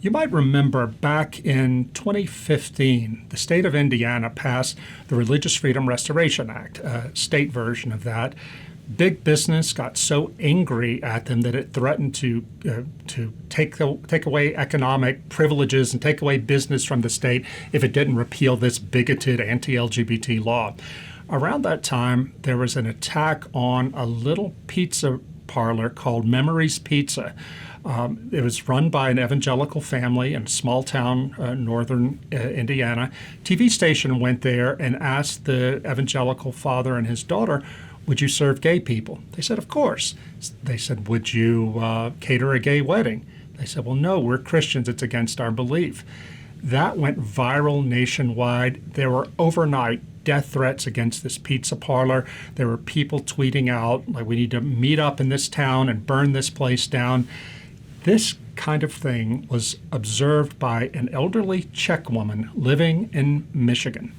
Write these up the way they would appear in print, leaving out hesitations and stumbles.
You might remember back in 2015, the state of Indiana passed the Religious Freedom Restoration Act, a state version of that. Big business got so angry at them that it threatened to take away economic privileges and take away business from the state if it didn't repeal this bigoted anti-LGBT law. Around that time, there was an attack on a little pizza parlor called Memories Pizza. It was run by an evangelical family in a small town, northern Indiana. TV station went there and asked the evangelical father and his daughter, would you serve gay people? They said, of course. They said, would you cater a gay wedding? They said, well, no, we're Christians. It's against our belief. That went viral nationwide. There were overnight death threats against this pizza parlor. There were people tweeting out, like, we need to meet up in this town and burn this place down. This kind of thing was observed by an elderly Czech woman living in Michigan.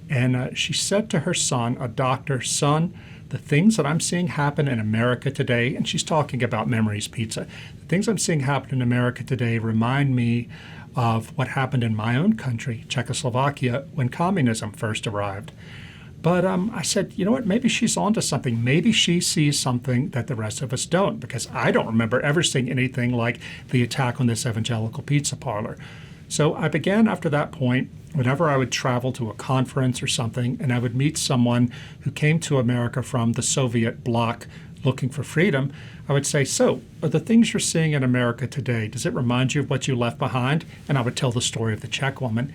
And she said to her son, a doctor, son, the things that I'm seeing happen in America today, and she's talking about Memories Pizza, the things I'm seeing happen in America today remind me of what happened in my own country, Czechoslovakia, when communism first arrived. But I said, you know what, maybe she's onto something. Maybe she sees something that the rest of us don't, because I don't remember ever seeing anything like the attack on this evangelical pizza parlor. So I began after that point, whenever I would travel to a conference or something, and I would meet someone who came to America from the Soviet bloc looking for freedom, I would say, so, are the things you're seeing in America today, does it remind you of what you left behind? And I would tell the story of the Czech woman.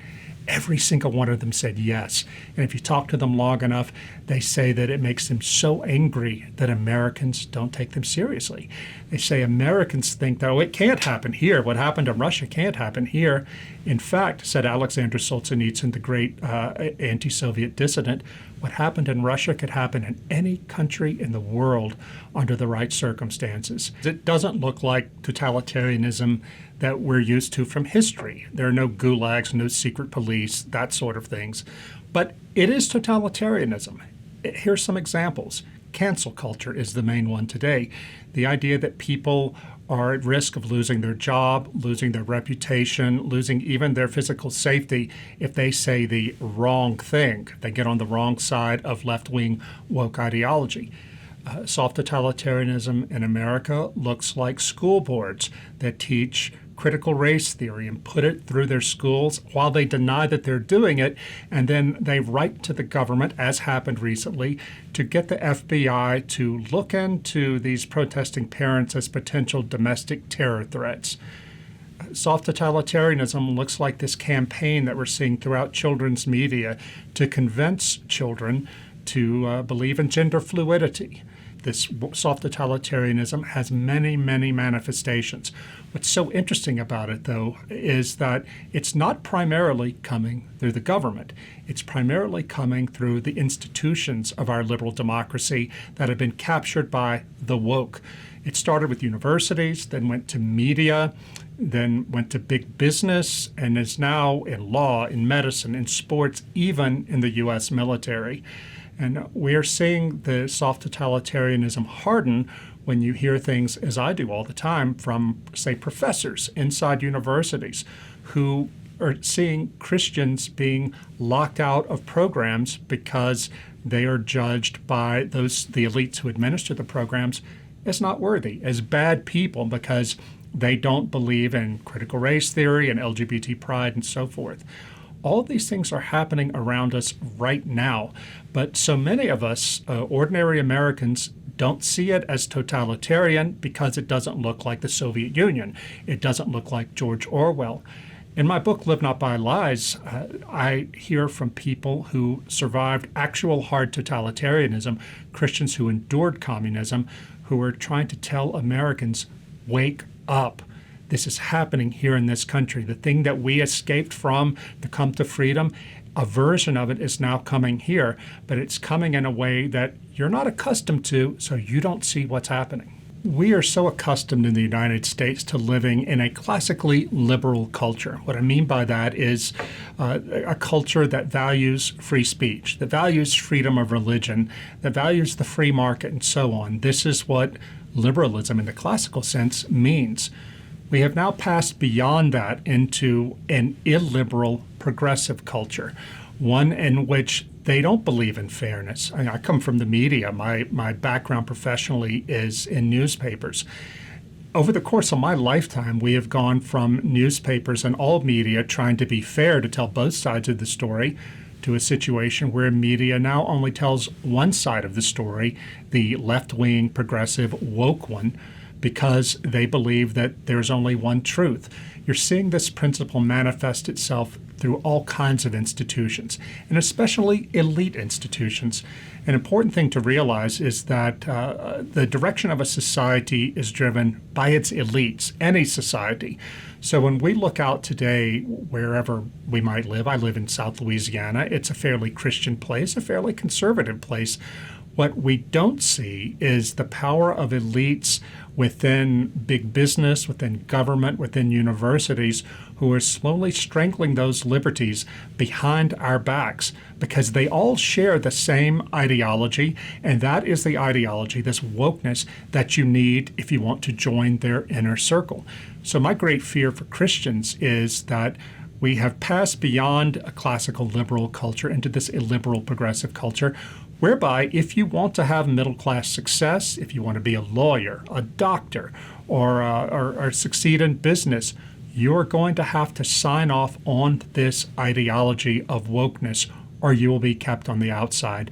Every single one of them said yes. And if you talk to them long enough, they say that it makes them so angry that Americans don't take them seriously. They say Americans think that, oh, it can't happen here. What happened in Russia can't happen here. In fact, said Alexander Solzhenitsyn, the great anti-Soviet dissident, what happened in Russia could happen in any country in the world under the right circumstances. It doesn't look like totalitarianism that we're used to from history. There are no gulags, no secret police, that sort of things. But it is totalitarianism. Here's some examples. Cancel culture is the main one today. The idea that people are at risk of losing their job, losing their reputation, losing even their physical safety if they say the wrong thing. They get on the wrong side of left-wing woke ideology. Soft totalitarianism in America looks like school boards that teach critical race theory and put it through their schools while they deny that they're doing it, and then they write to the government, as happened recently, to get the FBI to look into these protesting parents as potential domestic terror threats. Soft totalitarianism looks like this campaign that we're seeing throughout children's media to convince children to believe in gender fluidity. This soft totalitarianism has many, many manifestations. What's so interesting about it, though, is that it's not primarily coming through the government. It's primarily coming through the institutions of our liberal democracy that have been captured by the woke. It started with universities, then went to media, then went to big business, and is now in law, in medicine, in sports, even in the U.S. military. And we're seeing the soft totalitarianism harden when you hear things, as I do all the time, from, say, professors inside universities who are seeing Christians being locked out of programs because they are judged by the elites who administer the programs as not worthy, as bad people, because they don't believe in critical race theory and LGBT pride and so forth. All of these things are happening around us right now, but so many of us, ordinary Americans, don't see it as totalitarian because it doesn't look like the Soviet Union. It doesn't look like George Orwell. In my book, Live Not by Lies, I hear from people who survived actual hard totalitarianism, Christians who endured communism, who are trying to tell Americans, wake up. This is happening here in this country. The thing that we escaped from to come to freedom, a version of it is now coming here, but it's coming in a way that you're not accustomed to, so you don't see what's happening. We are so accustomed in the United States to living in a classically liberal culture. What I mean by that is a culture that values free speech, that values freedom of religion, that values the free market, and so on. This is what liberalism in the classical sense means. We have now passed beyond that into an illiberal progressive culture, one in which they don't believe in fairness. I come from the media. My background professionally is in newspapers. Over the course of my lifetime, we have gone from newspapers and all media trying to be fair to tell both sides of the story to a situation where media now only tells one side of the story, the left-wing, progressive, woke one, because they believe that there's only one truth. You're seeing this principle manifest itself through all kinds of institutions, and especially elite institutions. An important thing to realize is that the direction of a society is driven by its elites, any society. So when we look out today, wherever we might live, I live in South Louisiana, it's a fairly Christian place, a fairly conservative place. What we don't see is the power of elites within big business, within government, within universities, who are slowly strangling those liberties behind our backs because they all share the same ideology, and that is the ideology, this wokeness, that you need if you want to join their inner circle. So my great fear for Christians is that we have passed beyond a classical liberal culture into this illiberal progressive culture, whereby if you want to have middle-class success, if you want to be a lawyer, a doctor, or succeed in business, you're going to have to sign off on this ideology of wokeness, or you will be kept on the outside.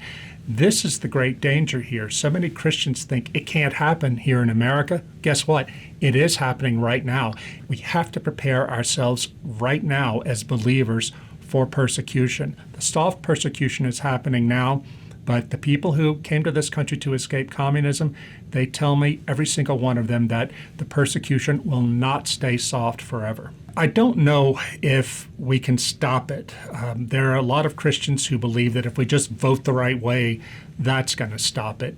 This is the great danger here. So many Christians think it can't happen here in America. Guess what? It is happening right now. We have to prepare ourselves right now as believers for persecution. The soft persecution is happening now. But the people who came to this country to escape communism, they tell me, every single one of them, that the persecution will not stay soft forever. I don't know if we can stop it. There are a lot of Christians who believe that if we just vote the right way, that's going to stop it.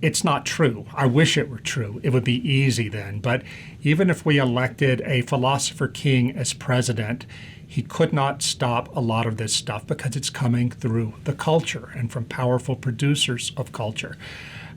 It's not true. I wish it were true. It would be easy then. But even if we elected a philosopher king as president, he could not stop a lot of this stuff because it's coming through the culture and from powerful producers of culture.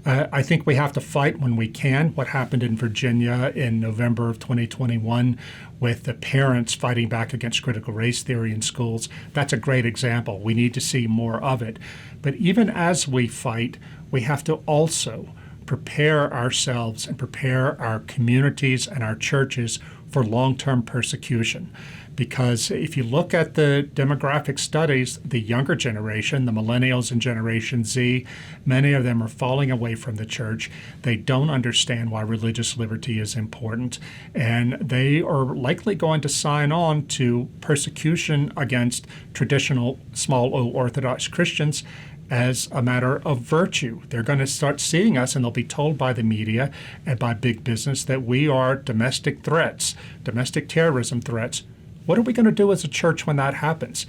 I think we have to fight when we can. What happened in Virginia in November of 2021 with the parents fighting back against critical race theory in schools, that's a great example. We need to see more of it. But even as we fight, we have to also prepare ourselves and prepare our communities and our churches for long-term persecution. Because if you look at the demographic studies, the younger generation, the millennials and Generation Z, many of them are falling away from the church. They don't understand why religious liberty is important, and they are likely going to sign on to persecution against traditional small O Orthodox Christians as a matter of virtue. They're going to start seeing us, and they'll be told by the media and by big business that we are domestic threats, domestic terrorism threats. What are we going to do as a church when that happens?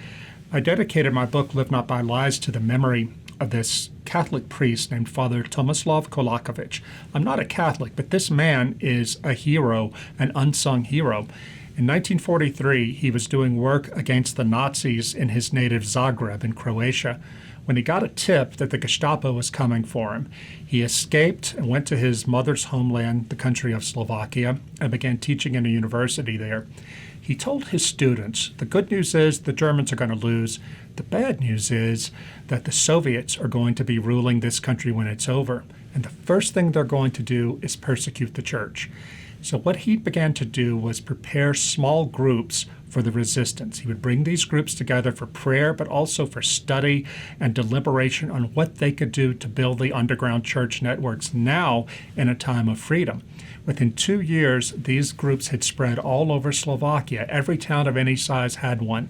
I dedicated my book, Live Not by Lies, to the memory of this Catholic priest named Father Tomislav Kolakovich. I'm not a Catholic, but this man is a hero, an unsung hero. In 1943, he was doing work against the Nazis in his native Zagreb in Croatia. When he got a tip that the Gestapo was coming for him, he escaped and went to his mother's homeland, the country of Slovakia, and began teaching in a university there. He told his students, the good news is the Germans are going to lose. The bad news is that the Soviets are going to be ruling this country when it's over. And the first thing they're going to do is persecute the church. So what he began to do was prepare small groups for the resistance. He would bring these groups together for prayer, but also for study and deliberation on what they could do to build the underground church networks now in a time of freedom. Within 2 years, these groups had spread all over Slovakia. Every town of any size had one.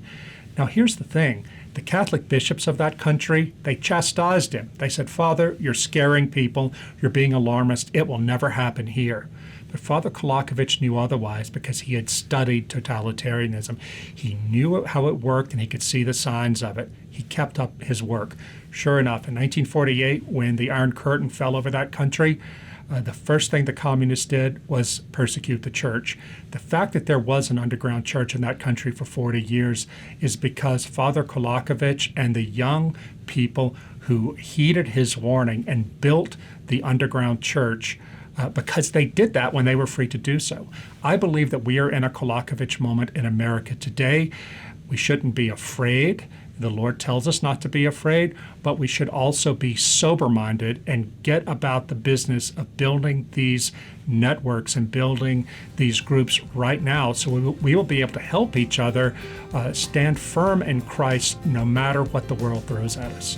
Now, here's the thing. The Catholic bishops of that country, they chastised him. They said, Father, you're scaring people. You're being alarmist. It will never happen here. But Father Kolakovich knew otherwise because he had studied totalitarianism. He knew how it worked, and he could see the signs of it. He kept up his work. Sure enough, in 1948, when the Iron Curtain fell over that country, the first thing the communists did was persecute the church. The fact that there was an underground church in that country for 40 years is because Father Kolakovich and the young people who heeded his warning and built the underground church because they did that when they were free to do so. I believe that we are in a Kolakovich moment in America today. We shouldn't be afraid. The Lord tells us not to be afraid, but we should also be sober-minded and get about the business of building these networks and building these groups right now, so we will be able to help each other stand firm in Christ no matter what the world throws at us.